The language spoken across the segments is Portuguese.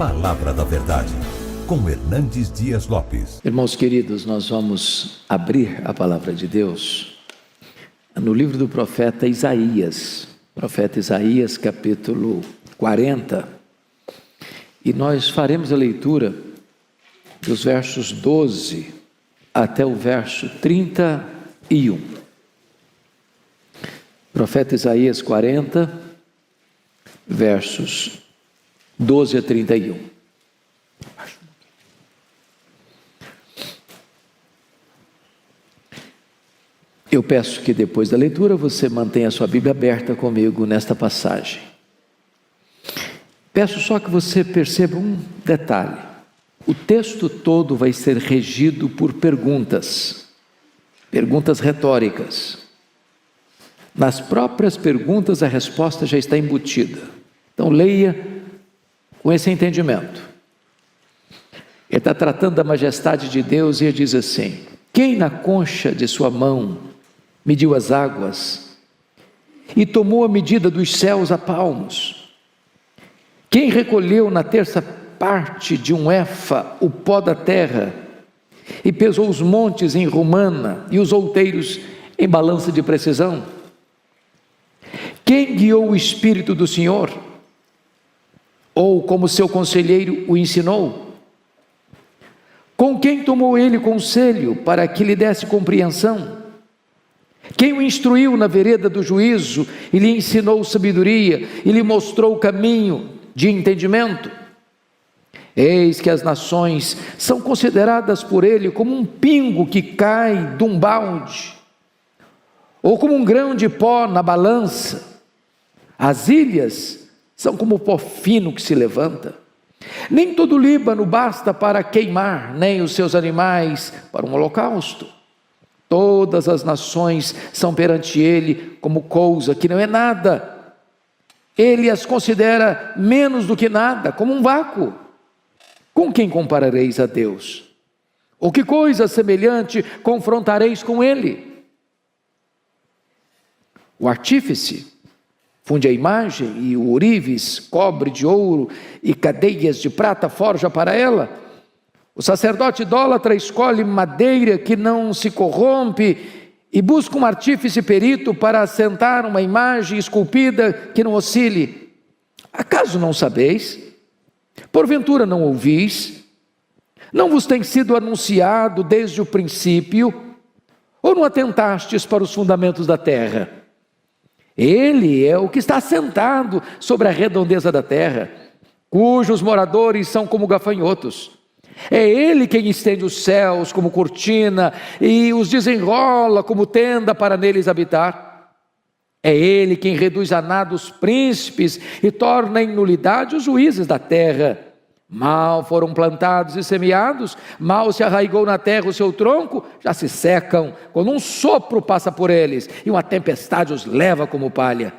Palavra da Verdade, com Hernandes Dias Lopes. Irmãos queridos, nós vamos abrir a Palavra de Deus no livro do profeta Isaías, capítulo 40, e nós faremos a leitura dos versos 12 até o verso 31. Profeta Isaías 40, versos 12 a 31. Eu peço que depois da leitura você mantenha a sua Bíblia aberta comigo nesta passagem. Peço só que você perceba um detalhe. O texto todo vai ser regido por perguntas retóricas. Nas próprias perguntas a resposta já está embutida. Então leia com esse entendimento. Ele está tratando da majestade de Deus e ele diz assim: quem na concha de sua mão mediu as águas e tomou a medida dos céus a palmos? Quem recolheu na terça parte de um éfa o pó da terra e pesou os montes em romana e os outeiros em balança de precisão? Quem guiou o Espírito do Senhor? Ou como seu conselheiro o ensinou? Com quem tomou ele conselho para que lhe desse compreensão? Quem o instruiu na vereda do juízo e lhe ensinou sabedoria e lhe mostrou o caminho de entendimento? Eis que as nações são consideradas por ele como um pingo que cai de um balde, ou como um grão de pó na balança. As ilhas são como o pó fino que se levanta. Nem todo o Líbano basta para queimar, nem os seus animais para um holocausto. Todas as nações são perante ele como coisa que não é nada. Ele as considera menos do que nada, como um vácuo. Com quem comparareis a Deus? Ou que coisa semelhante confrontareis com ele? O artífice funde a imagem e o ourives cobre de ouro e cadeias de prata forja para ela. O sacerdote idólatra escolhe madeira que não se corrompe e busca um artífice perito para assentar uma imagem esculpida que não oscile. Acaso não sabeis? Porventura não ouvis? Não vos tem sido anunciado desde o princípio? Ou não atentastes para os fundamentos da terra? Ele é o que está assentado sobre a redondeza da terra, cujos moradores são como gafanhotos. É ele quem estende os céus como cortina e os desenrola como tenda para neles habitar. É ele quem reduz a nada os príncipes e torna em nulidade os juízes da terra. Mal foram plantados e semeados, mal se arraigou na terra o seu tronco, já se secam, quando um sopro passa por eles e uma tempestade os leva como palha.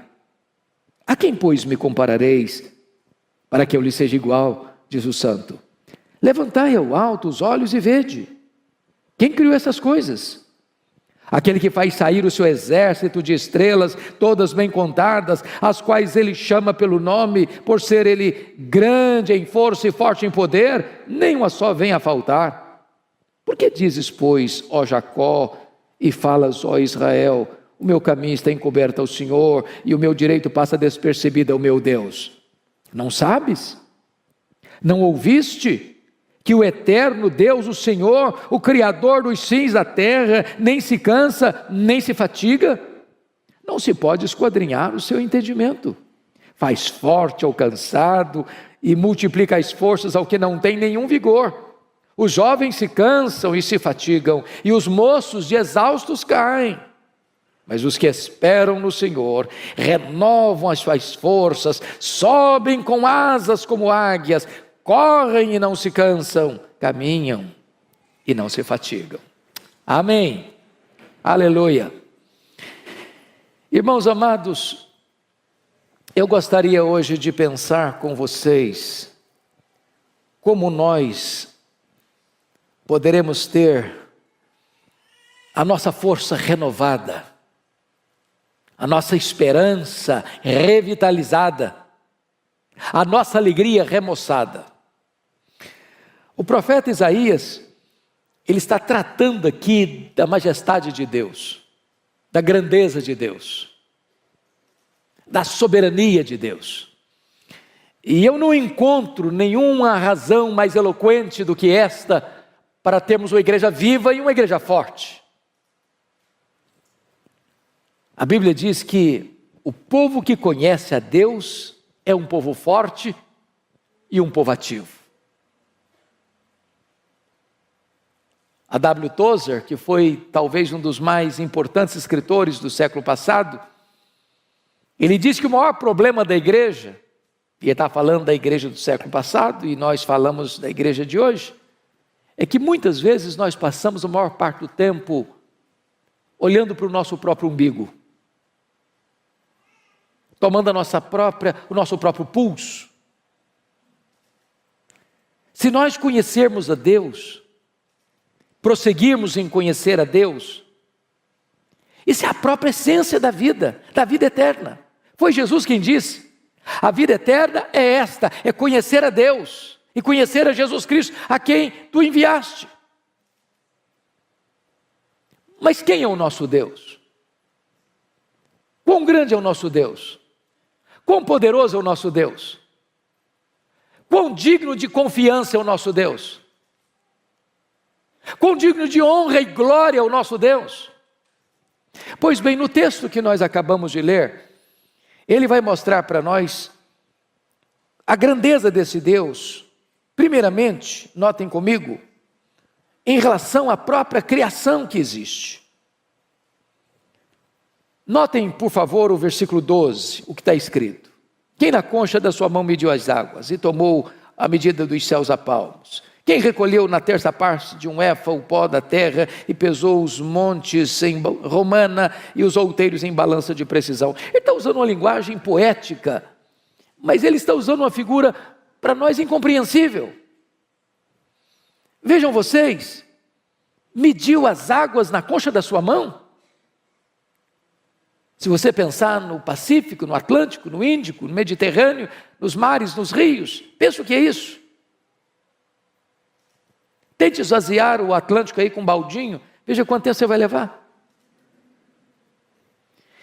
A quem, pois, me comparareis, para que eu lhe seja igual, diz o santo? Levantai ao alto os olhos e vede. Quem criou essas coisas? Aquele que faz sair o seu exército de estrelas, todas bem contadas, as quais ele chama pelo nome, por ser ele grande em força e forte em poder, nenhuma só vem a faltar. Por que dizes, pois, ó Jacó, e falas, ó Israel, o meu caminho está encoberto ao Senhor, e o meu direito passa despercebido ao meu Deus? Não sabes? Não ouviste? Que o eterno Deus, o Senhor, o Criador dos fins da terra, nem se cansa, nem se fatiga? Não se pode esquadrinhar o seu entendimento. Faz forte ao cansado e multiplica as forças ao que não tem nenhum vigor. Os jovens se cansam e se fatigam, e os moços de exaustos caem. Mas os que esperam no Senhor renovam as suas forças, sobem com asas como águias, correm e não se cansam, caminham e não se fatigam. Amém. Aleluia. Irmãos amados, eu gostaria hoje de pensar com vocês como nós poderemos ter a nossa força renovada, a nossa esperança revitalizada, a nossa alegria remoçada. O profeta Isaías, ele está tratando aqui da majestade de Deus, da grandeza de Deus, da soberania de Deus. E eu não encontro nenhuma razão mais eloquente do que esta para termos uma igreja viva e uma igreja forte. A Bíblia diz que o povo que conhece a Deus é um povo forte e um povo ativo. A W. Tozer, que foi talvez um dos mais importantes escritores do século passado, ele diz que o maior problema da igreja, e ele está falando da igreja do século passado, e nós falamos da igreja de hoje, é que muitas vezes nós passamos a maior parte do tempo olhando para o nosso próprio umbigo, tomando o nosso próprio pulso. Se nós conhecermos a Deus, prosseguirmos em conhecer a Deus, isso é a própria essência da vida eterna. Foi Jesus quem disse: a vida eterna é esta, é conhecer a Deus e conhecer a Jesus Cristo, a quem tu enviaste. Mas quem é o nosso Deus? Quão grande é o nosso Deus? Quão poderoso é o nosso Deus? Quão digno de confiança é o nosso Deus? Quão digno de honra e glória é o nosso Deus? Pois bem, no texto que nós acabamos de ler, ele vai mostrar para nós a grandeza desse Deus. Primeiramente, notem comigo, em relação à própria criação que existe. Notem, por favor, o versículo 12, o que está escrito: quem na concha da sua mão mediu as águas e tomou a medida dos céus a palmos? Quem recolheu na terça parte de um éfa o pó da terra e pesou os montes em romana e os outeiros em balança de precisão? Ele está usando uma linguagem poética, mas ele está usando uma figura para nós incompreensível. Vejam vocês, mediu as águas na concha da sua mão? Se você pensar no Pacífico, no Atlântico, no Índico, no Mediterrâneo, nos mares, nos rios, pensa o que é isso? Tente esvaziar o Atlântico aí com um baldinho, veja quanto tempo você vai levar.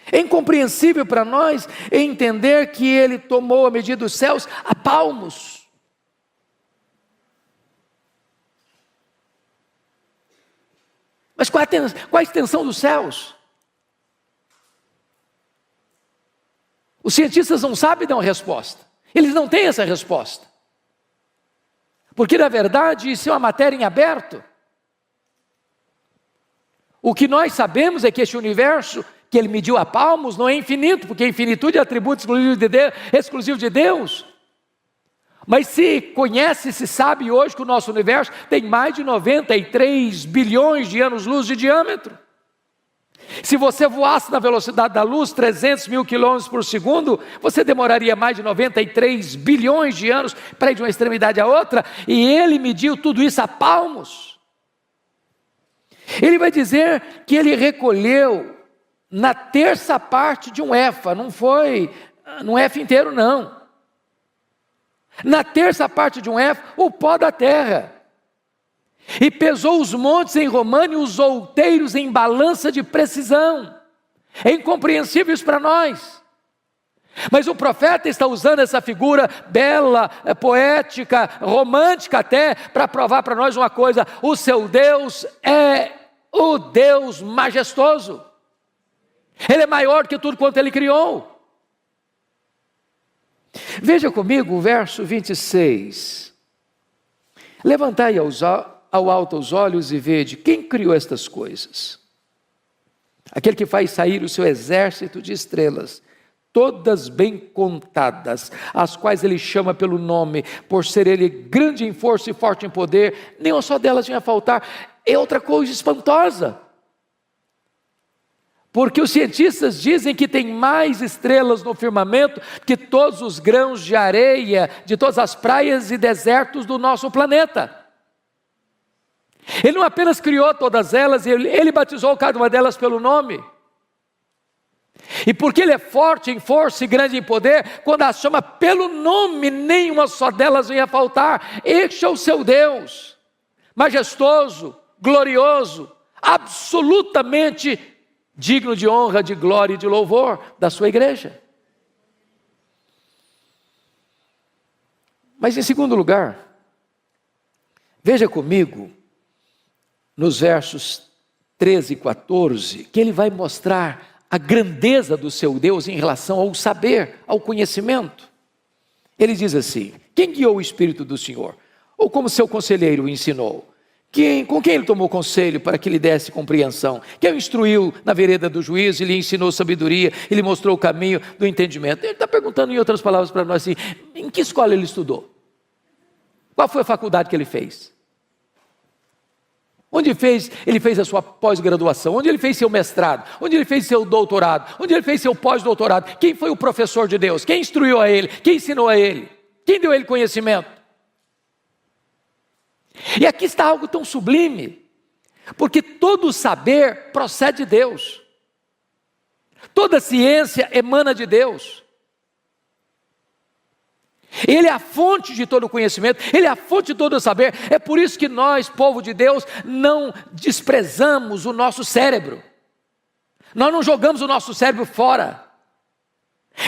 É incompreensível para nós entender que ele tomou a medida dos céus a palmos. Mas qual a extensão dos céus? Os cientistas não sabem dar uma resposta. Eles não têm essa resposta. Porque, na verdade, isso é uma matéria em aberto. O que nós sabemos é que este universo, que ele mediu a palmos, não é infinito, porque a infinitude é atributo exclusivo de Deus. Mas se conhece, se sabe hoje que o nosso universo tem mais de 93 bilhões de anos-luz de diâmetro. Se você voasse na velocidade da luz, 300 mil quilômetros por segundo, você demoraria mais de 93 bilhões de anos para ir de uma extremidade à outra, e ele mediu tudo isso a palmos. Ele vai dizer que ele recolheu na terça parte de um éfa, não foi num éfa inteiro não. Na terça parte de um éfa, o pó da terra. E pesou os montes em romana e os outeiros em balança de precisão. É incompreensível isso para nós. Mas o profeta está usando essa figura bela, poética, romântica até, para provar para nós uma coisa: o seu Deus é o Deus majestoso. Ele é maior que tudo quanto ele criou. Veja comigo o verso 26. Levantai ao alto os olhos e vede quem criou estas coisas. Aquele que faz sair o seu exército de estrelas, todas bem contadas, as quais ele chama pelo nome, por ser ele grande em força e forte em poder, nenhuma só delas vinha a faltar. É outra coisa espantosa, porque os cientistas dizem que tem mais estrelas no firmamento que todos os grãos de areia de todas as praias e desertos do nosso planeta. Ele não apenas criou todas elas, ele batizou cada uma delas pelo nome. E porque ele é forte em força e grande em poder, quando as chama pelo nome, nenhuma só delas vem a faltar. Este é o seu Deus, majestoso, glorioso, absolutamente digno de honra, de glória e de louvor da sua igreja. Mas em segundo lugar, veja comigo nos versos 13 e 14, que ele vai mostrar a grandeza do seu Deus em relação ao saber, ao conhecimento. Ele diz assim: quem guiou o Espírito do Senhor? Ou como seu conselheiro o ensinou? Com quem ele tomou conselho para que lhe desse compreensão? Quem o instruiu na vereda do juízo e lhe ensinou sabedoria e lhe mostrou o caminho do entendimento? Ele está perguntando em outras palavras para nós assim: em que escola ele estudou? Qual foi a faculdade que ele fez? Onde ele fez a sua pós-graduação? Onde ele fez seu mestrado? Onde ele fez seu doutorado? Onde ele fez seu pós-doutorado? Quem foi o professor de Deus? Quem instruiu a ele? Quem ensinou a ele? Quem deu a ele conhecimento? E aqui está algo tão sublime, porque todo saber procede de Deus, toda ciência emana de Deus. Ele é a fonte de todo conhecimento, Ele é a fonte de todo saber. É por isso que nós, povo de Deus, não desprezamos o nosso cérebro, nós não jogamos o nosso cérebro fora.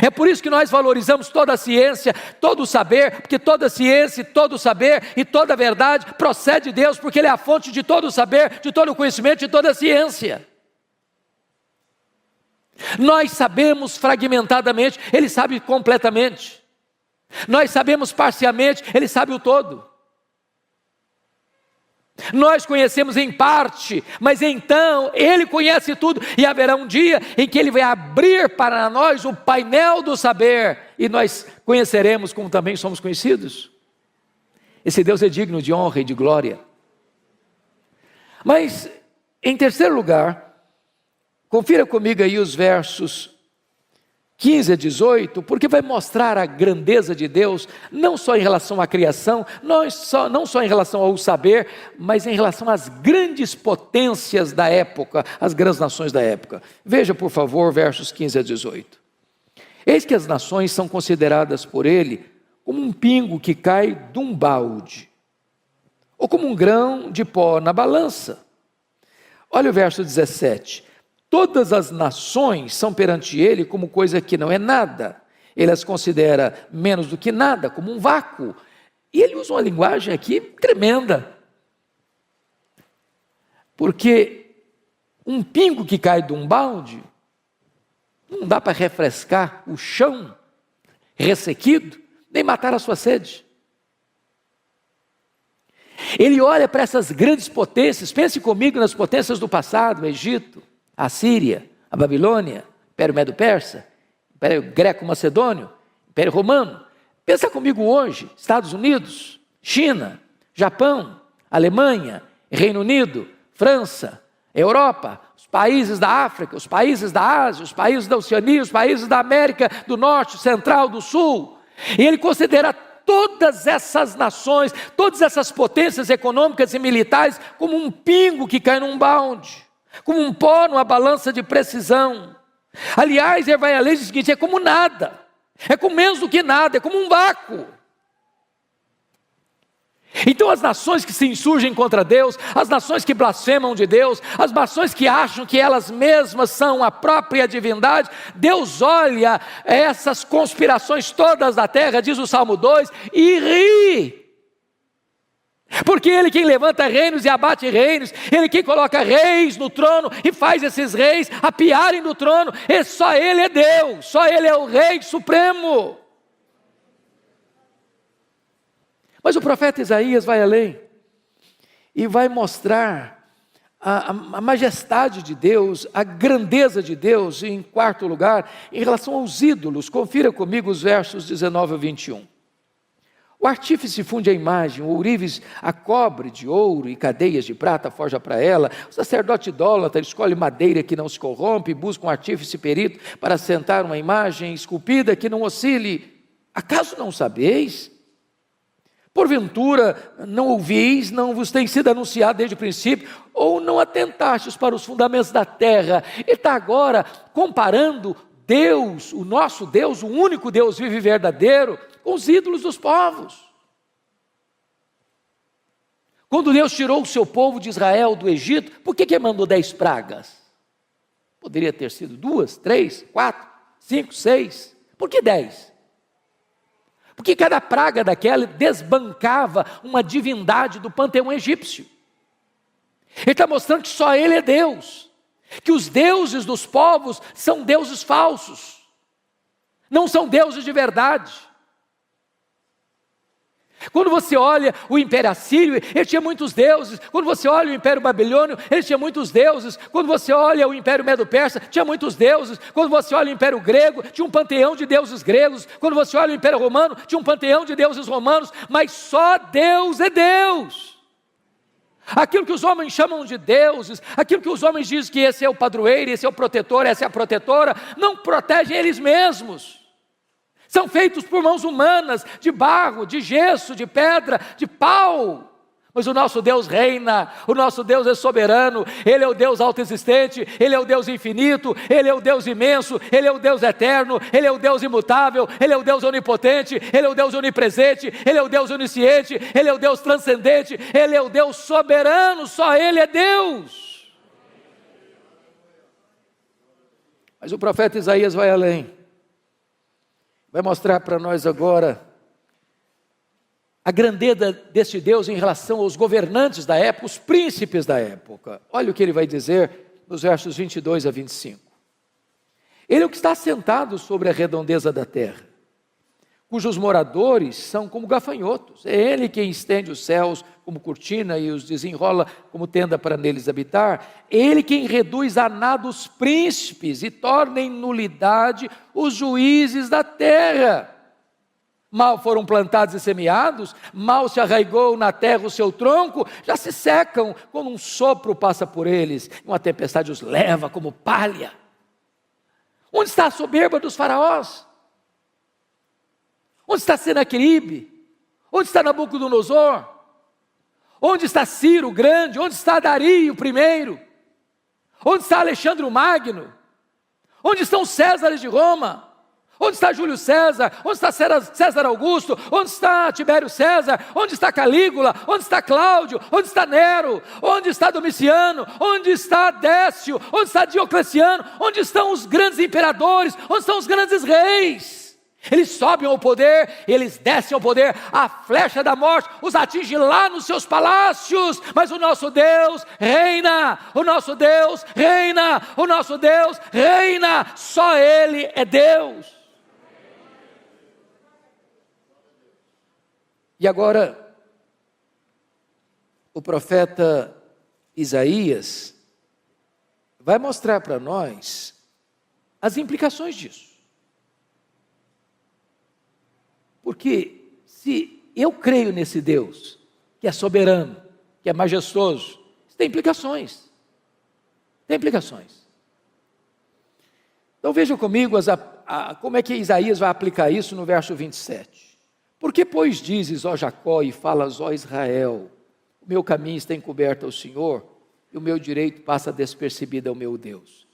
É por isso que nós valorizamos toda a ciência, todo o saber, porque toda a ciência, todo o saber e toda a verdade procede de Deus, porque Ele é a fonte de todo o saber, de todo o conhecimento, de toda a ciência. Nós sabemos fragmentadamente, Ele sabe completamente. Nós sabemos parcialmente, Ele sabe o todo. Nós conhecemos em parte, mas então Ele conhece tudo, e haverá um dia em que Ele vai abrir para nós o painel do saber, e nós conheceremos como também somos conhecidos. Esse Deus é digno de honra e de glória. Mas, em terceiro lugar, confira comigo aí os versos 15 a 18, porque vai mostrar a grandeza de Deus, não só em relação à criação, não só em relação ao saber, mas em relação às grandes potências da época, as grandes nações da época. Veja, por favor, versos 15 a 18. Eis que as nações são consideradas por ele como um pingo que cai de um balde, ou como um grão de pó na balança. Olha o verso 17. Todas as nações são perante ele como coisa que não é nada. Ele as considera menos do que nada, como um vácuo. E ele usa uma linguagem aqui tremenda. Porque um pingo que cai de um balde, não dá para refrescar o chão ressequido, nem matar a sua sede. Ele olha para essas grandes potências, pense comigo nas potências do passado, o Egito, a Síria, a Babilônia, Império Medo-Persa, Império Greco-Macedônio, Império Romano. Pensa comigo hoje, Estados Unidos, China, Japão, Alemanha, Reino Unido, França, Europa, os países da África, os países da Ásia, os países da Oceania, os países da América do Norte, Central, do Sul. E ele considera todas essas nações, todas essas potências econômicas e militares como um pingo que cai num balde, como um pó numa balança de precisão. Aliás, ele vai além do seguinte: é como nada, é como menos do que nada, é como um vácuo. Então as nações que se insurgem contra Deus, as nações que blasfemam de Deus, as nações que acham que elas mesmas são a própria divindade, Deus olha essas conspirações todas da terra, diz o Salmo 2, e ri. Porque Ele quem levanta reinos e abate reinos, Ele quem coloca reis no trono e faz esses reis apiarem do trono, e só Ele é Deus, só Ele é o Rei Supremo. Mas o profeta Isaías vai além, e vai mostrar a majestade de Deus, a grandeza de Deus, em quarto lugar, em relação aos ídolos. Confira comigo os versos 19 a 21. O artífice funde a imagem, o ourives a cobre de ouro e cadeias de prata forja para ela. O sacerdote idólatra escolhe madeira que não se corrompe, busca um artífice perito para assentar uma imagem esculpida que não oscile. Acaso não sabeis? Porventura não ouvis, não vos tem sido anunciado desde o princípio, ou não atentastes para os fundamentos da terra? Ele está agora comparando Deus, o nosso Deus, o único Deus vivo e verdadeiro, com os ídolos dos povos. Quando Deus tirou o seu povo de Israel do Egito, por que mandou 10 pragas? Poderia ter sido 2, 3, 4, 5, 6. Por que 10? Porque cada praga daquela desbancava uma divindade do panteão egípcio. Ele está mostrando que só Ele é Deus, que os deuses dos povos são deuses falsos, não são deuses de verdade. Quando você olha o Império Assírio, ele tinha muitos deuses. Quando você olha o Império Babilônio, ele tinha muitos deuses. Quando você olha o Império Medo-Persa, tinha muitos deuses. Quando você olha o Império Grego, tinha um panteão de deuses gregos. Quando você olha o Império Romano, tinha um panteão de deuses romanos. Mas só Deus é Deus. Aquilo que os homens chamam de deuses, aquilo que os homens dizem que esse é o padroeiro, esse é o protetor, essa é a protetora, não protegem eles mesmos. São feitos por mãos humanas, de barro, de gesso, de pedra, de pau. Mas o nosso Deus reina, o nosso Deus é soberano, Ele é o Deus autoexistente, Ele é o Deus infinito, Ele é o Deus imenso, Ele é o Deus eterno, Ele é o Deus imutável, Ele é o Deus onipotente, Ele é o Deus onipresente, Ele é o Deus onisciente, Ele é o Deus transcendente, Ele é o Deus soberano, só Ele é Deus. Mas o profeta Isaías vai além. Vai mostrar para nós agora a grandeza deste Deus em relação aos governantes da época, os príncipes da época. Olha o que ele vai dizer nos versos 22 a 25. Ele é o que está assentado sobre a redondeza da terra, cujos moradores são como gafanhotos. É Ele quem estende os céus como cortina e os desenrola como tenda para neles habitar. É Ele quem reduz a nada os príncipes e torna em nulidade os juízes da terra. Mal foram plantados e semeados, mal se arraigou na terra o seu tronco, já se secam quando um sopro passa por eles, uma tempestade os leva como palha. Onde está a soberba dos faraós? Onde está Senaqueribe? Onde está Nabucodonosor? Onde está Ciro o Grande? Onde está Dario I? Onde está Alexandre o Magno? Onde estão os Césares de Roma? Onde está Júlio César? Onde está César Augusto? Onde está Tibério César? Onde está Calígula? Onde está Cláudio? Onde está Nero? Onde está Domiciano? Onde está Décio? Onde está Diocleciano? Onde estão os grandes imperadores? Onde estão os grandes reis? Eles sobem ao poder, eles descem ao poder, a flecha da morte os atinge lá nos seus palácios, mas o nosso Deus reina, o nosso Deus reina, o nosso Deus reina, só Ele é Deus. E agora, o profeta Isaías vai mostrar para nós as implicações disso. Porque se eu creio nesse Deus, que é soberano, que é majestoso, isso tem implicações. Tem implicações. Então vejam comigo como é que Isaías vai aplicar isso no verso 27. Porque, pois, dizes, ó Jacó, e falas, ó Israel, o meu caminho está encoberto ao Senhor, e o meu direito passa despercebido ao meu Deus.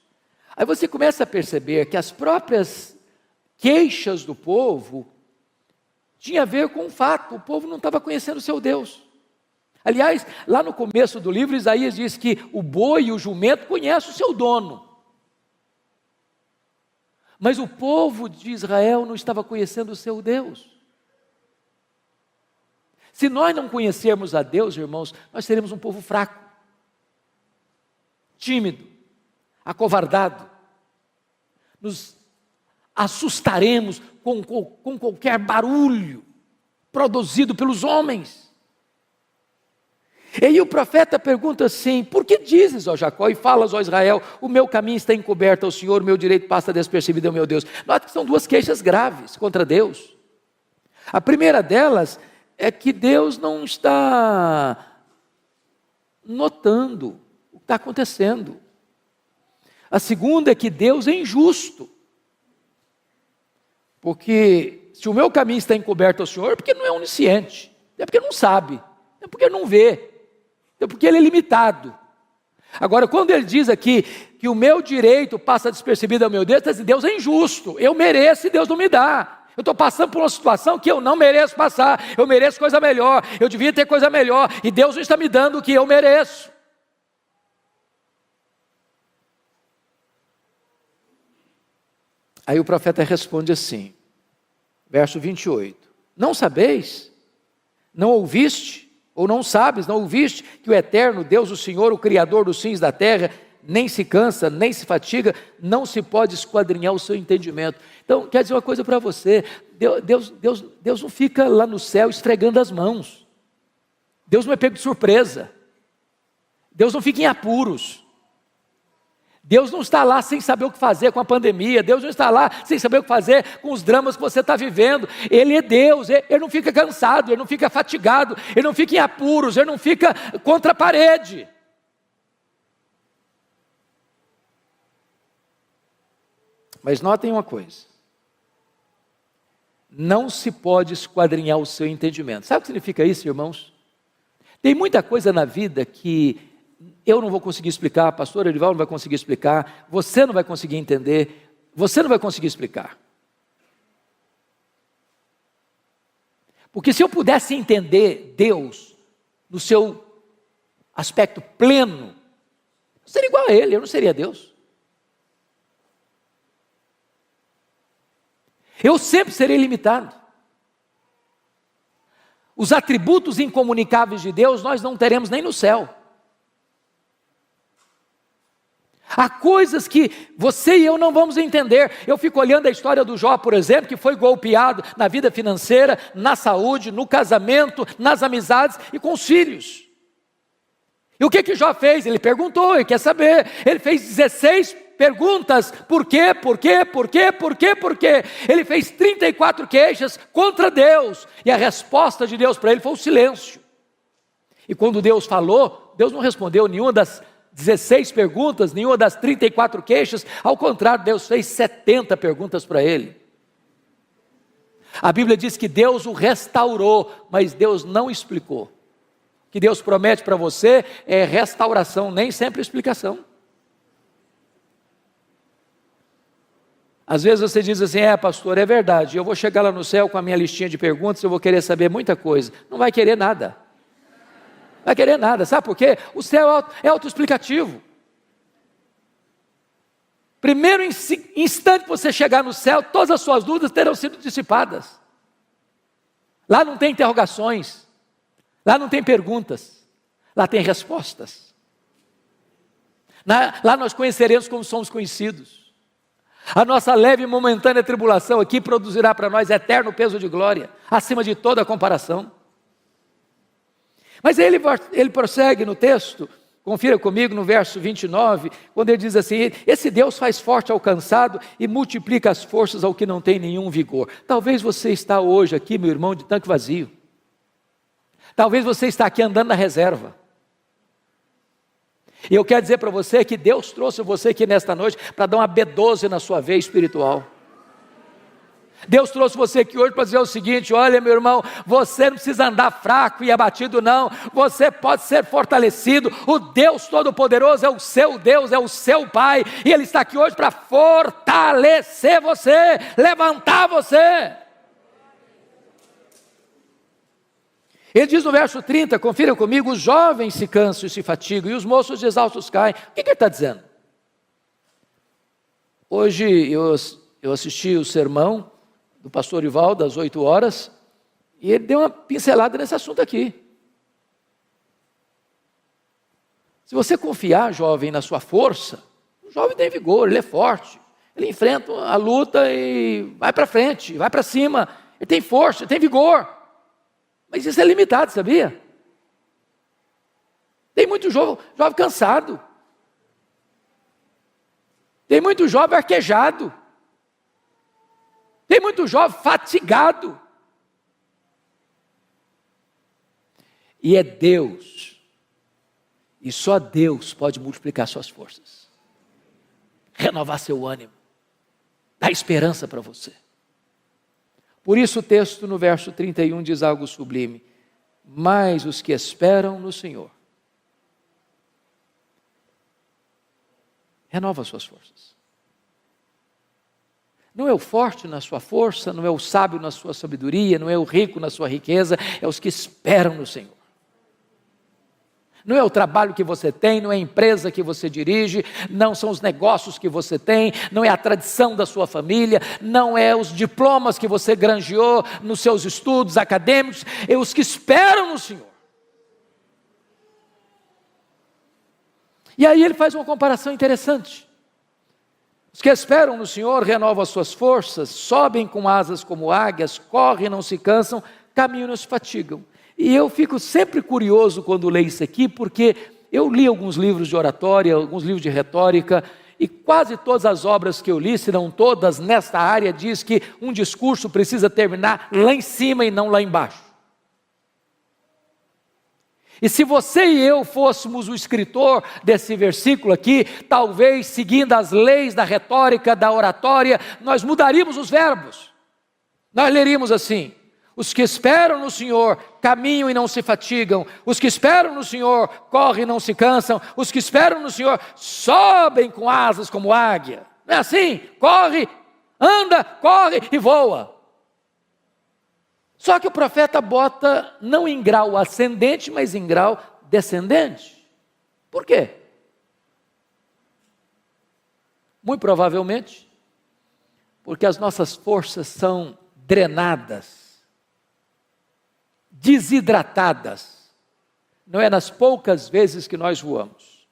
Aí você começa a perceber que as próprias queixas do povo tinha a ver com o fato, o povo não estava conhecendo o seu Deus. Aliás, lá no começo do livro, Isaías diz que o boi e o jumento conhecem o seu dono. Mas o povo de Israel não estava conhecendo o seu Deus. Se nós não conhecermos a Deus, irmãos, nós seremos um povo fraco, tímido, acovardado. Nos assustaremos com qualquer barulho produzido pelos homens. E aí o profeta pergunta assim: por que dizes, ó Jacó, e falas, ó Israel, o meu caminho está encoberto ao Senhor, o meu direito passa despercebido ao meu Deus? Nota que são duas queixas graves contra Deus. A primeira delas é que Deus não está notando o que está acontecendo. A segunda é que Deus é injusto. Porque se o meu caminho está encoberto ao Senhor, porque não é onisciente. É porque não sabe, é porque não vê, é porque ele é limitado. Agora, quando ele diz aqui que o meu direito passa despercebido ao meu Deus, está dizendo, Deus é injusto, eu mereço e Deus não me dá. Eu estou passando por uma situação que eu não mereço passar, eu mereço coisa melhor, eu devia ter coisa melhor, e Deus não está me dando o que eu mereço. Aí o profeta responde assim, verso 28, não sabeis, não ouviste, ou não sabes, não ouviste, que o eterno Deus, o Senhor, o Criador dos fins da terra, nem se cansa, nem se fatiga, não se pode esquadrinhar o seu entendimento. Então, quer dizer uma coisa para você, Deus não fica lá no céu esfregando as mãos, Deus não é pego de surpresa, Deus não fica em apuros, Deus não está lá sem saber o que fazer com a pandemia, Deus não está lá sem saber o que fazer com os dramas que você está vivendo. Ele é Deus, ele não fica cansado, ele não fica fatigado, ele não fica em apuros, ele não fica contra a parede. Mas notem uma coisa, não se pode esquadrinhar o seu entendimento. Sabe o que significa isso, irmãos? Tem muita coisa na vida que eu não vou conseguir explicar, a pastora Erival não vai conseguir explicar, você não vai conseguir entender, você não vai conseguir explicar. Porque se eu pudesse entender Deus no seu aspecto pleno, eu seria igual a Ele, eu não seria Deus. Eu sempre serei limitado. Os atributos incomunicáveis de Deus nós não teremos nem no céu. Há coisas que você e eu não vamos entender. Eu fico olhando a história do Jó, por exemplo, que foi golpeado na vida financeira, na saúde, no casamento, nas amizades e com os filhos. E o que Jó fez? Ele perguntou, ele quer saber. Ele fez 16 perguntas, por quê, por quê, por quê, por quê, por quê? Ele fez 34 queixas contra Deus, e a resposta de Deus para ele foi o silêncio. E quando Deus falou, Deus não respondeu nenhuma das 16 perguntas, nenhuma das 34 queixas, ao contrário, Deus fez 70 perguntas para ele. A Bíblia diz que Deus o restaurou, mas Deus não explicou. O que Deus promete para você é restauração, nem sempre explicação. Às vezes você diz assim, pastor, é verdade, eu vou chegar lá no céu com a minha listinha de perguntas, eu vou querer saber muita coisa. Não vai querer nada. Vai querer nada, sabe por quê? O céu é autoexplicativo. Primeiro instante que você chegar no céu, todas as suas dúvidas terão sido dissipadas. Lá não tem interrogações, lá não tem perguntas, lá tem respostas. Lá nós conheceremos como somos conhecidos. A nossa leve e momentânea tribulação aqui produzirá para nós eterno peso de glória, acima de toda comparação. Mas ele prossegue no texto, confira comigo no verso 29, quando ele diz assim, esse Deus faz forte ao cansado e multiplica as forças ao que não tem nenhum vigor. Talvez você está hoje aqui, meu irmão, de tanque vazio. Talvez você está aqui andando na reserva. E eu quero dizer para você que Deus trouxe você aqui nesta noite para dar uma B12 na sua veia espiritual. Deus trouxe você aqui hoje para dizer o seguinte, olha meu irmão, você não precisa andar fraco e abatido não, você pode ser fortalecido, o Deus Todo-Poderoso é o seu Deus, é o seu Pai, e Ele está aqui hoje para fortalecer você, levantar você. Ele diz no verso 30, confira comigo, os jovens se cansam e se fatigam, e os moços exaustos caem. O que ele está dizendo? Hoje eu assisti o sermão do pastor Ivaldo, às 8 horas, e ele deu uma pincelada nesse assunto aqui. Se você confiar, jovem, na sua força, o jovem tem vigor, ele é forte, ele enfrenta a luta e vai para frente, vai para cima, ele tem força, ele tem vigor. Mas isso é limitado, sabia? Tem muito jovem cansado. Tem muito jovem arquejado. Tem muito jovem fatigado. E é Deus. E só Deus pode multiplicar suas forças. Renovar seu ânimo. Dar esperança para você. Por isso o texto no verso 31 diz algo sublime. mas os que esperam no Senhor. Renova as suas forças. Não é o forte na sua força, não é o sábio na sua sabedoria, não é o rico na sua riqueza, é os que esperam no Senhor. Não é o trabalho que você tem, não é a empresa que você dirige, não são os negócios que você tem, não é a tradição da sua família, não é os diplomas que você granjeou nos seus estudos acadêmicos, é os que esperam no Senhor. E aí ele faz uma comparação interessante. Os que esperam no Senhor renovam as suas forças, sobem com asas como águias, correm e não se cansam, caminham e não se fatigam. E eu fico sempre curioso quando leio isso aqui, porque eu li alguns livros de oratória, alguns livros de retórica, e quase todas as obras que eu li, se não todas, nesta área, diz que um discurso precisa terminar lá em cima e não lá embaixo. E se você e eu fôssemos o escritor desse versículo aqui, talvez seguindo as leis da retórica, da oratória, nós mudaríamos os verbos. Nós leríamos assim: os que esperam no Senhor caminham e não se fatigam, os que esperam no Senhor correm e não se cansam, os que esperam no Senhor sobem com asas como águia. Não é assim? Corre, anda, corre e voa. Só que o profeta bota não em grau ascendente, mas em grau descendente. Por quê? Muito provavelmente, porque as nossas forças são drenadas, desidratadas. Não é nas poucas vezes que nós voamos,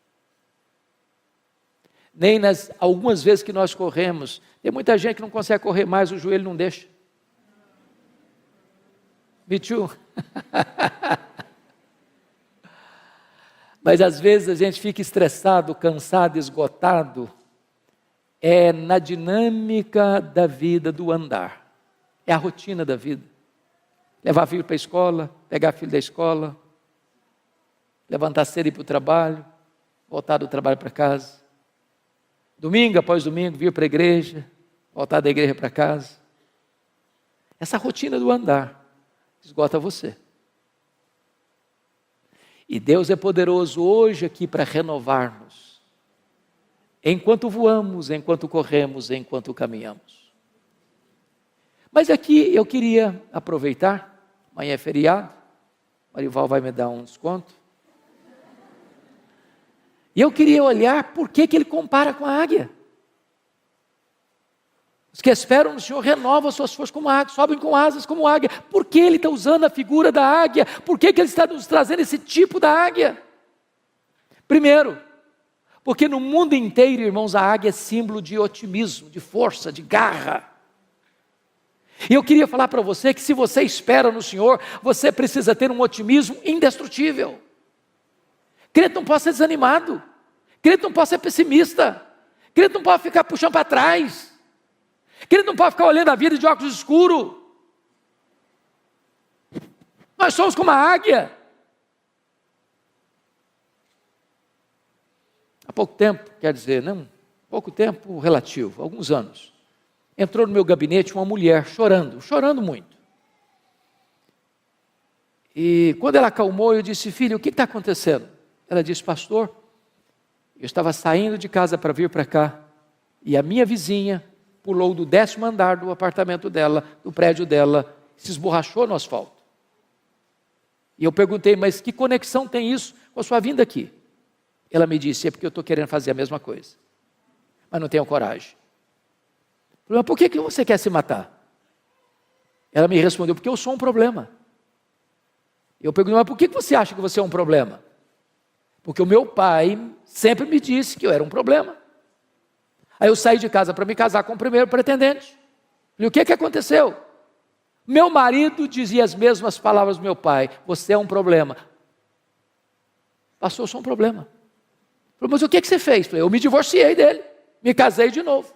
nem nas algumas vezes que nós corremos. Tem muita gente que não consegue correr mais, o joelho não deixa. Me too. Mas às vezes a gente fica estressado, cansado, esgotado. É na dinâmica da vida, do andar. É a rotina da vida. Levar filho para a escola, pegar filho da escola, levantar cedo e ir para o trabalho, voltar do trabalho para casa. Domingo após domingo, vir para a igreja, voltar da igreja para casa. Essa rotina do andar esgota você. E Deus é poderoso hoje aqui para renovar-nos. Enquanto voamos, enquanto corremos, enquanto caminhamos. Mas aqui eu queria aproveitar, amanhã é feriado, Marival vai me dar um desconto. E eu queria olhar por que ele compara com a águia. Os que esperam no Senhor renovam as suas forças como águia, sobem com asas como águia. Por que ele está usando a figura da águia? Por que ele está nos trazendo esse tipo da águia? Primeiro, porque no mundo inteiro, irmãos, a águia é símbolo de otimismo, de força, de garra. E eu queria falar para você que se você espera no Senhor, você precisa ter um otimismo indestrutível. Crente não pode ser desanimado, crente não pode ser pessimista, crente não pode ficar puxando para trás. Crente não pode ficar olhando a vida de óculos escuros. Nós somos como a águia. Há pouco tempo, quer dizer, não, pouco tempo relativo, alguns anos, entrou no meu gabinete uma mulher chorando muito. E quando ela acalmou, eu disse: filha, o que está acontecendo? Ela disse: pastor, eu estava saindo de casa para vir para cá, e a minha vizinha pulou do 10º andar do apartamento dela, do prédio dela, se esborrachou no asfalto. E eu perguntei: mas que conexão tem isso com a sua vinda aqui? Ela me disse: é porque eu estou querendo fazer a mesma coisa, mas não tenho coragem. Eu falei: mas por que você quer se matar? Ela me respondeu: porque eu sou um problema. Eu perguntei: mas por que você acha que você é um problema? Porque o meu pai sempre me disse que eu era um problema. Aí eu saí de casa para me casar com o primeiro pretendente. Falei: o que aconteceu? Meu marido dizia as mesmas palavras do meu pai: você é um problema. Pastor, eu sou um problema. Falei: mas o que você fez? Falei: eu me divorciei dele, me casei de novo.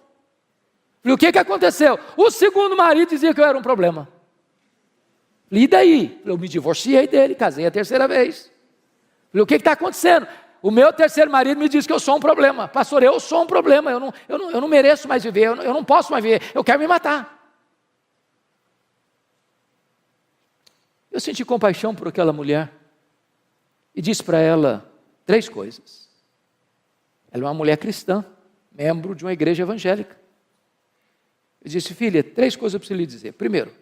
Falei: o que aconteceu? O segundo marido dizia que eu era um problema. Falei: e daí? Falei: eu me divorciei dele, casei a terceira vez. Falei: o que está acontecendo? O meu terceiro marido me disse que eu sou um problema. Pastor, eu sou um problema, eu não mereço mais viver, eu não posso mais viver, eu quero me matar. Eu senti compaixão por aquela mulher e disse para ela 3 coisas. Ela é uma mulher cristã, membro de uma igreja evangélica. Eu disse: filha, 3 coisas eu preciso lhe dizer. Primeiro,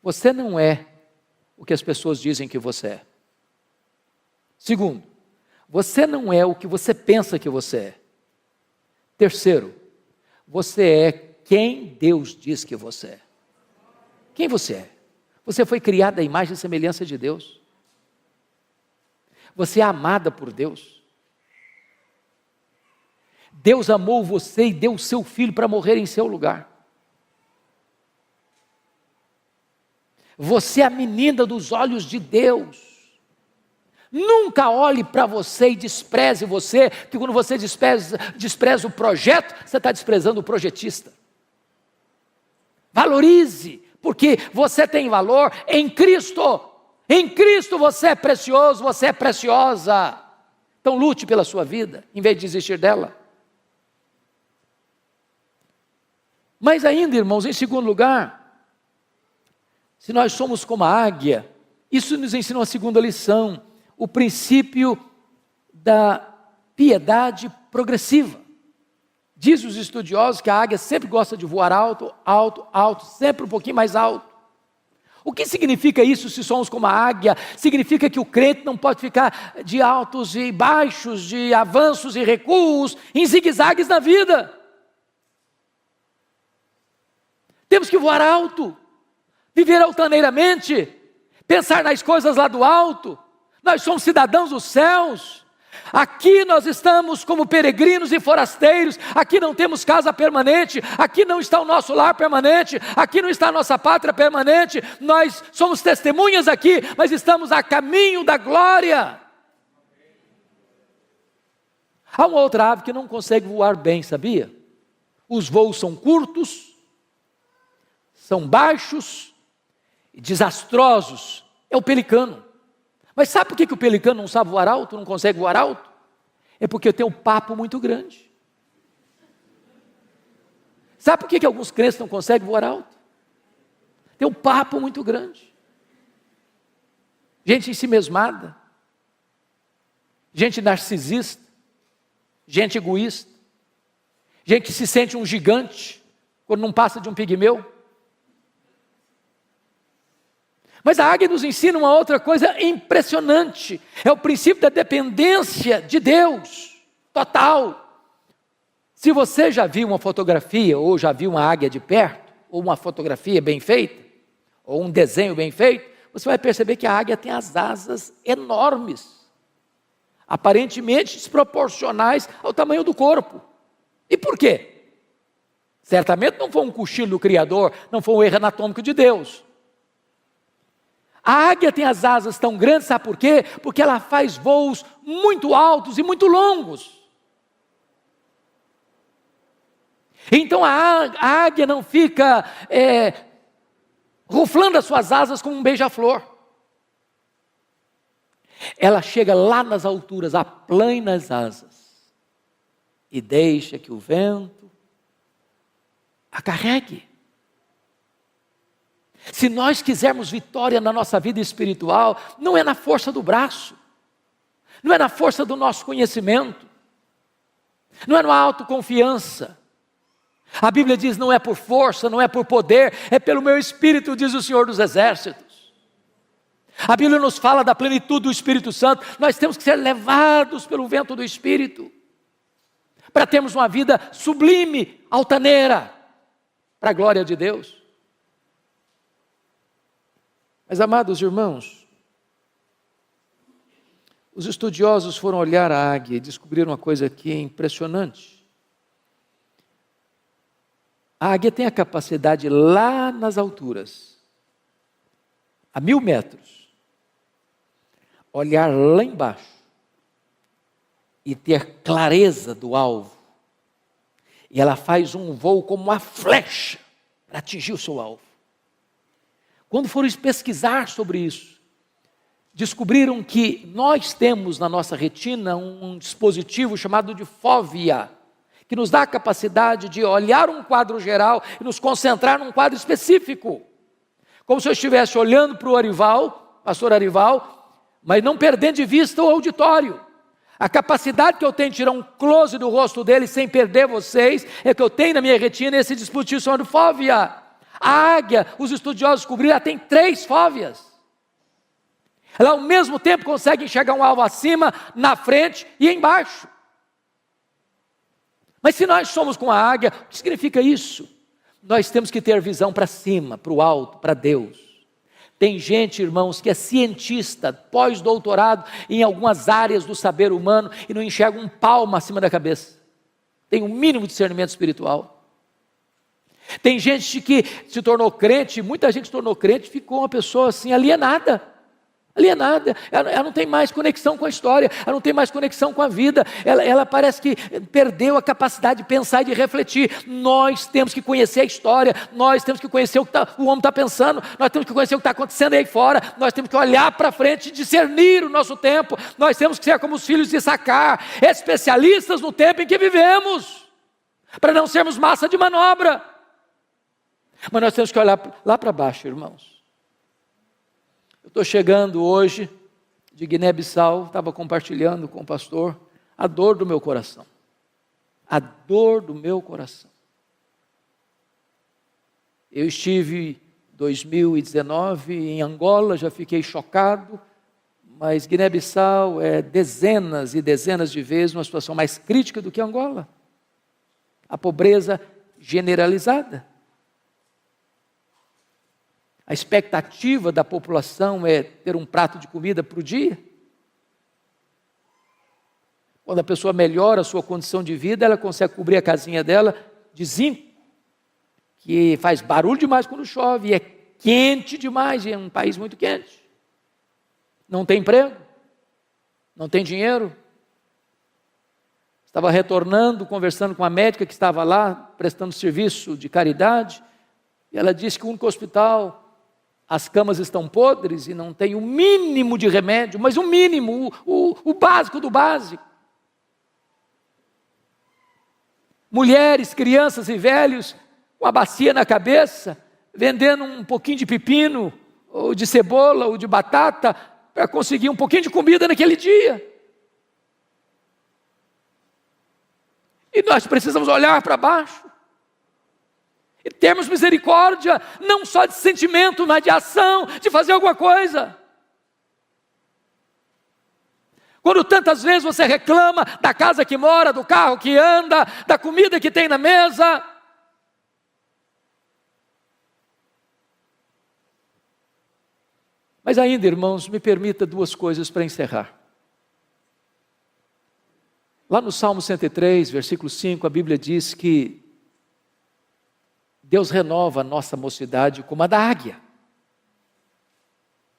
você não é o que as pessoas dizem que você é. Segundo, você não é o que você pensa que você é. Terceiro, você é quem Deus diz que você é. Quem você é? Você foi criado à imagem e semelhança de Deus. Você é amada por Deus. Deus amou você e deu o seu filho para morrer em seu lugar. Você é a menina dos olhos de Deus. Nunca olhe para você e despreze você, que quando você despreza o projeto, você está desprezando o projetista. Valorize, porque você tem valor em Cristo. Em Cristo você é precioso, você é preciosa. Então lute pela sua vida, em vez de desistir dela. Mas ainda, irmãos, em segundo lugar, se nós somos como a águia, isso nos ensina uma segunda lição, o princípio da piedade progressiva. Diz os estudiosos que a águia sempre gosta de voar alto, alto, alto, sempre um pouquinho mais alto. O que significa isso se somos como a águia? Significa que o crente não pode ficar de altos e baixos, de avanços e recuos, em zigue-zagues na vida. Temos que voar alto, viver altaneiramente, pensar nas coisas lá do alto. Nós somos cidadãos dos céus. Aqui nós estamos como peregrinos e forasteiros. Aqui não temos casa permanente. Aqui não está o nosso lar permanente. Aqui não está a nossa pátria permanente. Nós somos testemunhas aqui, mas estamos a caminho da glória. Há uma outra ave que não consegue voar bem, sabia? Os voos são curtos, são baixos e desastrosos. É o pelicano. Mas sabe por que o pelicano não sabe voar alto, não consegue voar alto? É porque tem um papo muito grande. Sabe por que alguns crentes não conseguem voar alto? Tem um papo muito grande. Gente ensimesmada, gente narcisista, gente egoísta, gente que se sente um gigante quando não passa de um pigmeu. Mas a águia nos ensina uma outra coisa impressionante, é o princípio da dependência de Deus, total. Se você já viu uma fotografia, ou já viu uma águia de perto, ou uma fotografia bem feita, ou um desenho bem feito, você vai perceber que a águia tem as asas enormes, aparentemente desproporcionais ao tamanho do corpo. E por quê? Certamente não foi um cochilo do Criador, não foi um erro anatômico de Deus. A águia tem as asas tão grandes, sabe por quê? Porque ela faz voos muito altos e muito longos. Então a águia não fica ruflando as suas asas como um beija-flor. Ela chega lá nas alturas, aplana as asas e deixa que o vento a carregue. Se nós quisermos vitória na nossa vida espiritual, não é na força do braço, não é na força do nosso conhecimento, não é na autoconfiança. A Bíblia diz: não é por força, não é por poder, é pelo meu Espírito, diz o Senhor dos Exércitos. A Bíblia nos fala da plenitude do Espírito Santo. Nós temos que ser levados pelo vento do Espírito, para termos uma vida sublime, altaneira, para a glória de Deus. Mas, amados irmãos, os estudiosos foram olhar a águia e descobriram uma coisa aqui impressionante. A águia tem a capacidade lá nas alturas, a 1000 metros, olhar lá embaixo e ter clareza do alvo. E ela faz um voo como uma flecha para atingir o seu alvo. Quando foram pesquisar sobre isso, descobriram que nós temos na nossa retina um dispositivo chamado de fóvea, que nos dá a capacidade de olhar um quadro geral e nos concentrar num quadro específico. como se eu estivesse olhando para o Arival, pastor Arival, mas não perdendo de vista o auditório. A capacidade que eu tenho de tirar um close do rosto dele sem perder vocês, é que eu tenho na minha retina esse dispositivo chamado fóvea. A águia, os estudiosos descobriram, ela tem 3 fóveas. Ela ao mesmo tempo consegue enxergar um alvo acima, na frente e embaixo. Mas se nós somos com a águia, o que significa isso? Nós temos que ter visão para cima, para o alto, para Deus. Tem gente, irmãos, que é cientista, pós-doutorado em algumas áreas do saber humano e não enxerga um palmo acima da cabeça. Tem um mínimo de discernimento espiritual. Tem gente que se tornou crente, muita gente se tornou crente e ficou uma pessoa assim alienada. Alienada, ela não tem mais conexão com a história, ela não tem mais conexão com a vida, ela parece que perdeu a capacidade de pensar e de refletir. Nós temos que conhecer a história, nós temos que conhecer o que o homem está pensando, nós temos que conhecer o que está acontecendo aí fora, nós temos que olhar para frente e discernir o nosso tempo, nós temos que ser como os filhos de Issacar, especialistas no tempo em que vivemos, para não sermos massa de manobra. Mas nós temos que olhar lá para baixo, irmãos. Eu estou chegando hoje de Guiné-Bissau, estava compartilhando com o pastor a dor do meu coração. A dor do meu coração. Eu estive em 2019 em Angola, já fiquei chocado, mas Guiné-Bissau é dezenas e dezenas de vezes uma situação mais crítica do que Angola. A pobreza generalizada. A expectativa da população é ter um prato de comida por dia. Quando a pessoa melhora a sua condição de vida, ela consegue cobrir a casinha dela de zinco, que faz barulho demais quando chove, e é quente demais, e é um país muito quente. Não tem emprego, não tem dinheiro. Estava retornando, conversando com a médica que estava lá, prestando serviço de caridade, e ela disse que o único hospital, as camas estão podres e não tem o mínimo de remédio, mas o mínimo, o básico do básico. Mulheres, crianças e velhos com a bacia na cabeça, vendendo um pouquinho de pepino, ou de cebola, ou de batata, para conseguir um pouquinho de comida naquele dia. E nós precisamos olhar para baixo. E termos misericórdia, não só de sentimento, mas de ação, de fazer alguma coisa. Quando tantas vezes você reclama da casa que mora, do carro que anda, da comida que tem na mesa. Mas ainda, irmãos, me permita 2 coisas para encerrar. Lá no Salmo 103, versículo 5, a Bíblia diz que Deus renova a nossa mocidade como a da águia.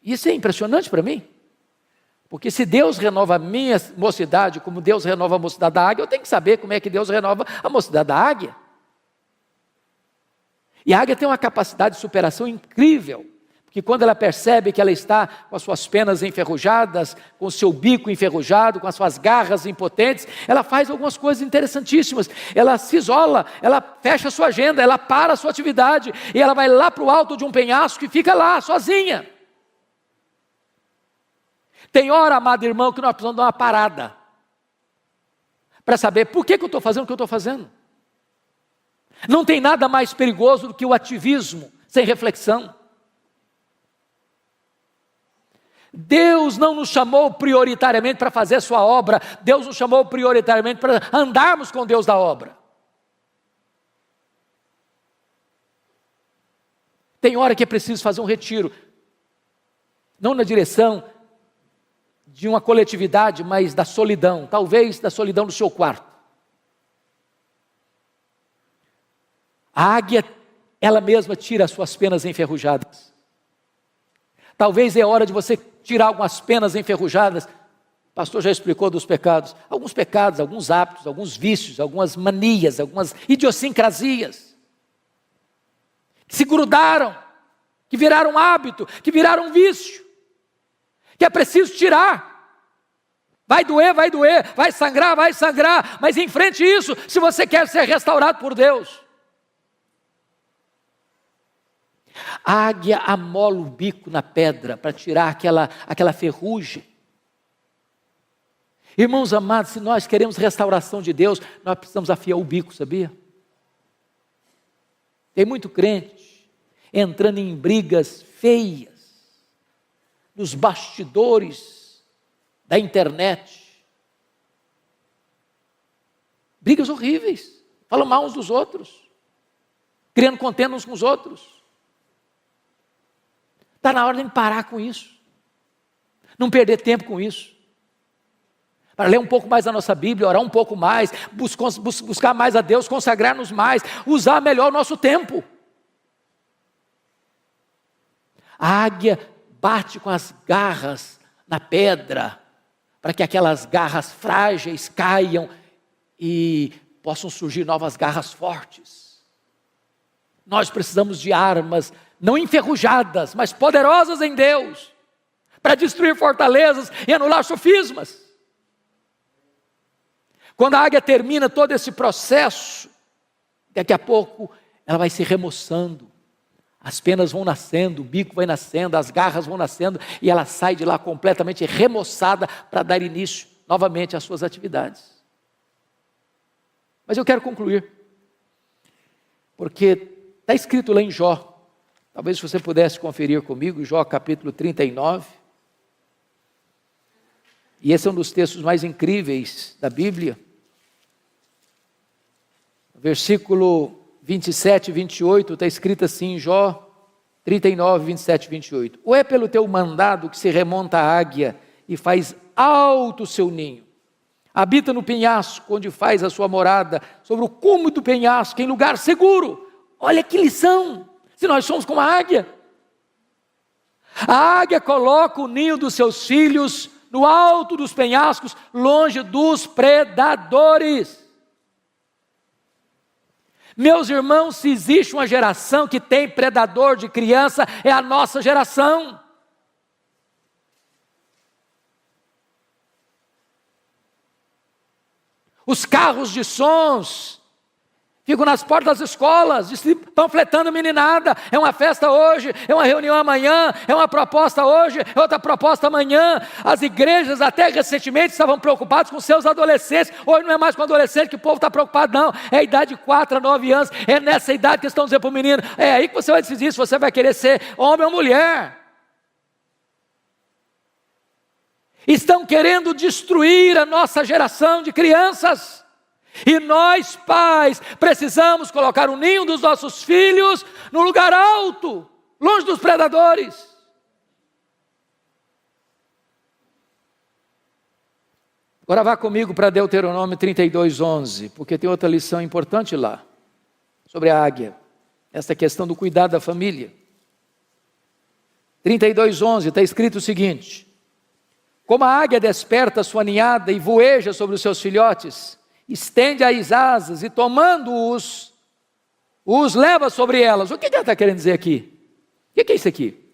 Isso é impressionante para mim. Porque se Deus renova a minha mocidade como Deus renova a mocidade da águia, eu tenho que saber como é que Deus renova a mocidade da águia. E a águia tem uma capacidade de superação incrível. Porque quando ela percebe que ela está com as suas penas enferrujadas, com o seu bico enferrujado, com as suas garras impotentes, ela faz algumas coisas interessantíssimas. Ela se isola, ela fecha a sua agenda, ela para a sua atividade, e ela vai lá para o alto de um penhasco e fica lá, sozinha. Tem hora, amado irmão, que nós precisamos dar uma parada, para saber por que eu estou fazendo o que eu estou fazendo. Não tem nada mais perigoso do que o ativismo, sem reflexão. Deus não nos chamou prioritariamente para fazer a sua obra, Deus nos chamou prioritariamente para andarmos com Deus da obra. Tem hora que é preciso fazer um retiro, não na direção de uma coletividade, mas da solidão, talvez da solidão do seu quarto. A águia, ela mesma tira as suas penas enferrujadas. Talvez é hora de você tirar algumas penas enferrujadas. O pastor já explicou dos pecados. Alguns pecados, alguns hábitos, alguns vícios, algumas manias, algumas idiosincrasias. Que se grudaram, que viraram hábito, que viraram vício. Que é preciso tirar. Vai doer, vai sangrar, mas enfrente isso se você quer ser restaurado por Deus. A águia amola o bico na pedra para tirar aquela ferrugem. Irmãos amados, se nós queremos restauração de Deus, nós precisamos afiar o bico, sabia? Tem muito crente entrando em brigas feias, nos bastidores da internet. Brigas horríveis, falam mal uns dos outros, criando contenda uns com os outros. Está na hora de parar com isso, não perder tempo com isso, para ler um pouco mais a nossa Bíblia, orar um pouco mais, buscar mais a Deus, consagrar-nos mais, usar melhor o nosso tempo. A águia bate com as garras na pedra, para que aquelas garras frágeis caiam e possam surgir novas garras fortes. Nós precisamos de armas, não enferrujadas, mas poderosas em Deus, para destruir fortalezas e anular sofismas. Quando a águia termina todo esse processo, daqui a pouco ela vai se remoçando, as penas vão nascendo, o bico vai nascendo, as garras vão nascendo, e ela sai de lá completamente remoçada para dar início novamente às suas atividades. Mas eu quero concluir, porque está escrito lá em Jó, talvez se você pudesse conferir comigo, Jó capítulo 39, e esse é um dos textos mais incríveis da Bíblia, versículo 27 e 28, está escrito assim, Jó 39, 27 e 28. Ou é pelo teu mandado que se remonta a águia e faz alto o seu ninho, habita no penhasco, onde faz a sua morada, sobre o cume do penhasco, em lugar seguro. Olha que lição, se nós somos como a águia. A águia coloca o ninho dos seus filhos no alto dos penhascos, longe dos predadores. Meus irmãos, se existe uma geração que tem predador de criança, é a nossa geração. Os carros de sons ficam nas portas das escolas, panfletando a meninada. É uma festa hoje, é uma reunião amanhã, é uma proposta hoje, é outra proposta amanhã. As igrejas até recentemente estavam preocupadas com seus adolescentes. Hoje não é mais com adolescente que o povo está preocupado, não. É a idade de 4 a 9 anos. É nessa idade que estão dizendo para o menino, é aí que você vai decidir se você vai querer ser homem ou mulher. Estão querendo destruir a nossa geração de crianças. E nós, pais, precisamos colocar o ninho dos nossos filhos no lugar alto, longe dos predadores. Agora vá comigo para Deuteronômio 32:11, porque tem outra lição importante lá, sobre a águia, essa questão do cuidado da família. 32:11 está escrito o seguinte: como a águia desperta a sua ninhada e voeja sobre os seus filhotes, estende as asas e tomando-os, os leva sobre elas. O que ela está querendo dizer aqui? O que é isso aqui?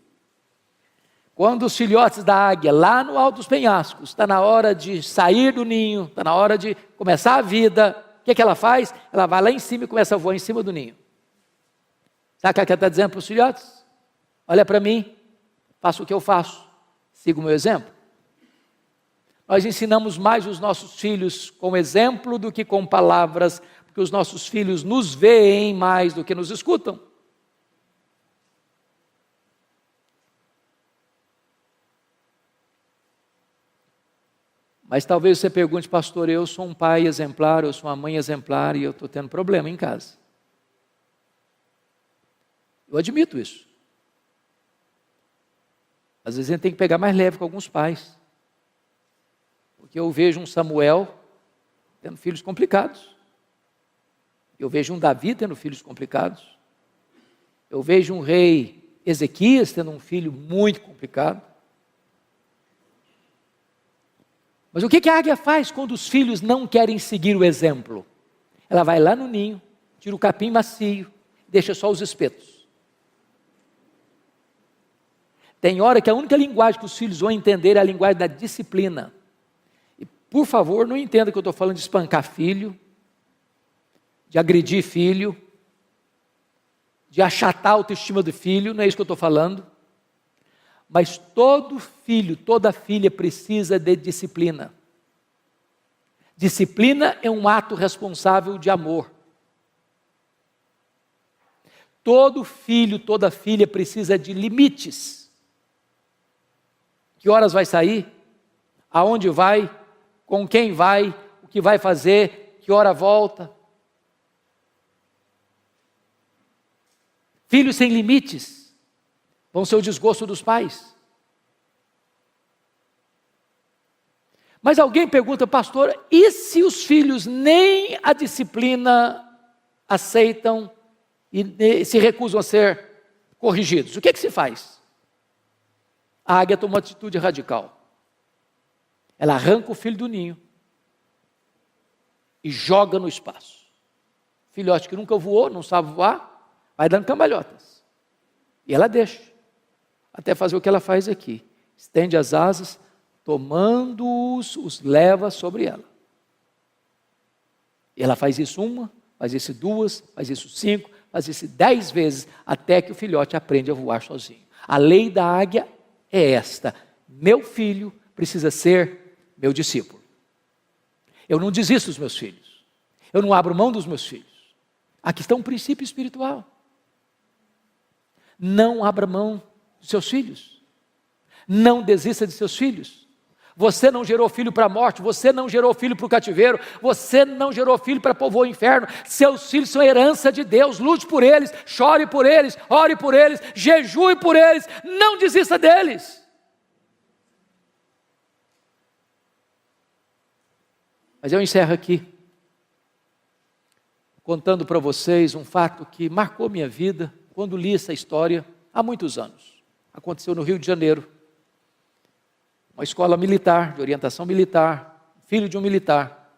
Quando os filhotes da águia, lá no alto dos penhascos, está na hora de sair do ninho, está na hora de começar a vida, o que ela faz? Ela vai lá em cima e começa a voar em cima do ninho. Sabe o que ela está dizendo para os filhotes? Olha para mim, faça o que eu faço, siga o meu exemplo. Nós ensinamos mais os nossos filhos com exemplo do que com palavras, porque os nossos filhos nos veem mais do que nos escutam. Mas talvez você pergunte, pastor, eu sou um pai exemplar, eu sou uma mãe exemplar e eu estou tendo problema em casa. Eu admito isso. Às vezes a gente tem que pegar mais leve com alguns pais. Porque eu vejo um Samuel tendo filhos complicados. Eu vejo um Davi tendo filhos complicados. Eu vejo um rei Ezequias tendo um filho muito complicado. Mas o que a águia faz quando os filhos não querem seguir o exemplo? Ela vai lá no ninho, tira o capim macio, deixa só os espetos. Tem hora que a única linguagem que os filhos vão entender é a linguagem da disciplina. Por favor, não entenda que eu estou falando de espancar filho, de agredir filho. de achatar a autoestima do filho, não é isso que eu estou falando. Mas todo filho, toda filha precisa de disciplina. Disciplina é um ato responsável de amor. Todo filho, toda filha precisa de limites. Que horas vai sair? Aonde vai? Com quem vai? O que vai fazer? Que hora volta? Filhos sem limites vão ser o desgosto dos pais. Mas alguém pergunta, pastor, e se os filhos nem a disciplina aceitam e se recusam a ser corrigidos? O que se faz? A águia toma uma atitude radical. Ela arranca o filho do ninho e joga no espaço. Filhote que nunca voou, não sabe voar, vai dando cambalhotas. E ela deixa, até fazer o que ela faz aqui. Estende as asas, tomando-os, os leva sobre ela. E ela faz isso uma, faz isso duas, faz isso 5, faz isso 10 vezes, até que o filhote aprende a voar sozinho. A lei da águia é esta: meu filho precisa ser meu discípulo. Eu não desisto dos meus filhos. Eu não abro mão dos meus filhos. Aqui está um princípio espiritual. Não abra mão dos seus filhos. Não desista de seus filhos. Você não gerou filho para a morte, você não gerou filho para o cativeiro, você não gerou filho para povoar o inferno. Seus filhos são herança de Deus. Lute por eles, chore por eles, ore por eles, jejue por eles, não desista deles. Mas eu encerro aqui, contando para vocês um fato que marcou minha vida, quando li essa história, há muitos anos. Aconteceu no Rio de Janeiro. Uma escola militar, de orientação militar, filho de um militar.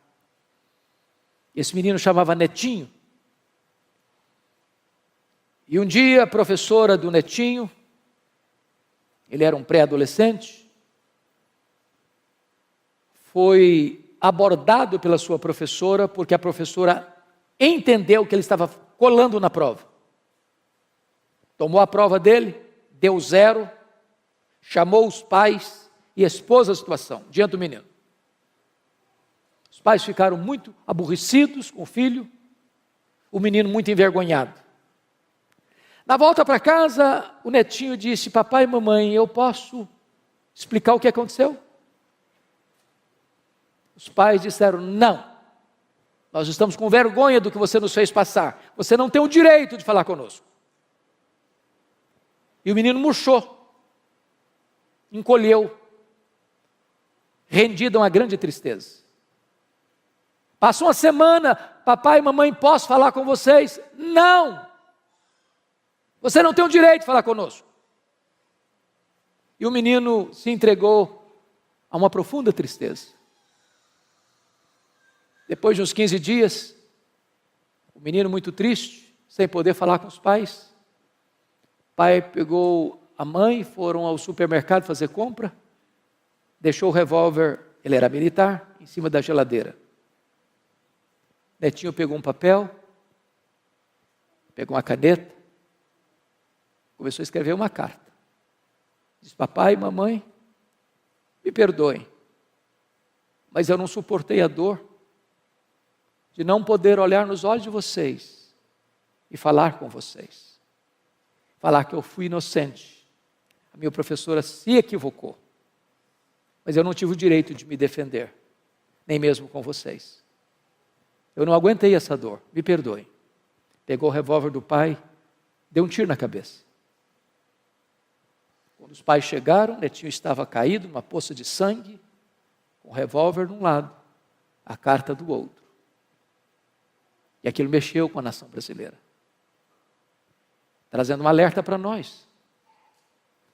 Esse menino chamava Netinho. E um dia a professora do Netinho, ele era um pré-adolescente, foi abordado pela sua professora, porque a professora entendeu que ele estava colando na prova. Tomou a prova dele, deu 0, chamou os pais e expôs a situação diante do menino. Os pais ficaram muito aborrecidos com o filho, o menino muito envergonhado. Na volta para casa, o Netinho disse: papai e mamãe, eu posso explicar o que aconteceu? Os pais disseram: não, nós estamos com vergonha do que você nos fez passar, você não tem o direito de falar conosco. E o menino murchou, encolheu, rendido a uma grande tristeza. Passou uma semana: papai e mamãe, posso falar com vocês? Não, você não tem o direito de falar conosco. E o menino se entregou a uma profunda tristeza. Depois de uns 15 dias, o menino muito triste, sem poder falar com os pais, o pai pegou a mãe, foram ao supermercado fazer compra, deixou o revólver, ele era militar, em cima da geladeira. Netinho pegou um papel, pegou uma caneta, começou a escrever uma carta. Diz: papai e mamãe, me perdoem, mas eu não suportei a dor de não poder olhar nos olhos de vocês e falar com vocês. Falar que eu fui inocente. A minha professora se equivocou. Mas eu não tive o direito de me defender, nem mesmo com vocês. Eu não aguentei essa dor, me perdoem. Pegou o revólver do pai, deu um tiro na cabeça. Quando os pais chegaram, Netinho estava caído numa poça de sangue, com o revólver de um lado, a carta do outro. E aquilo mexeu com a nação brasileira, trazendo um alerta para nós.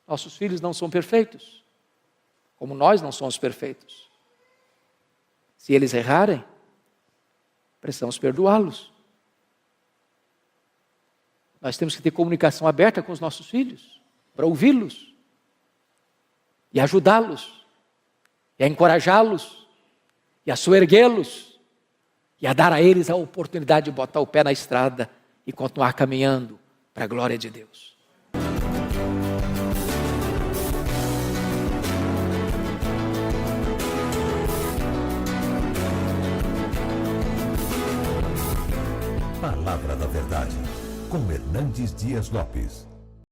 Nossos filhos não são perfeitos, como nós não somos perfeitos. Se eles errarem, precisamos perdoá-los. Nós temos que ter comunicação aberta com os nossos filhos, para ouvi-los, e ajudá-los, e a encorajá-los, e a soerguê-los, e a dar a eles a oportunidade de botar o pé na estrada e continuar caminhando para a glória de Deus. Palavra da Verdade, com Hernandes Dias Lopes.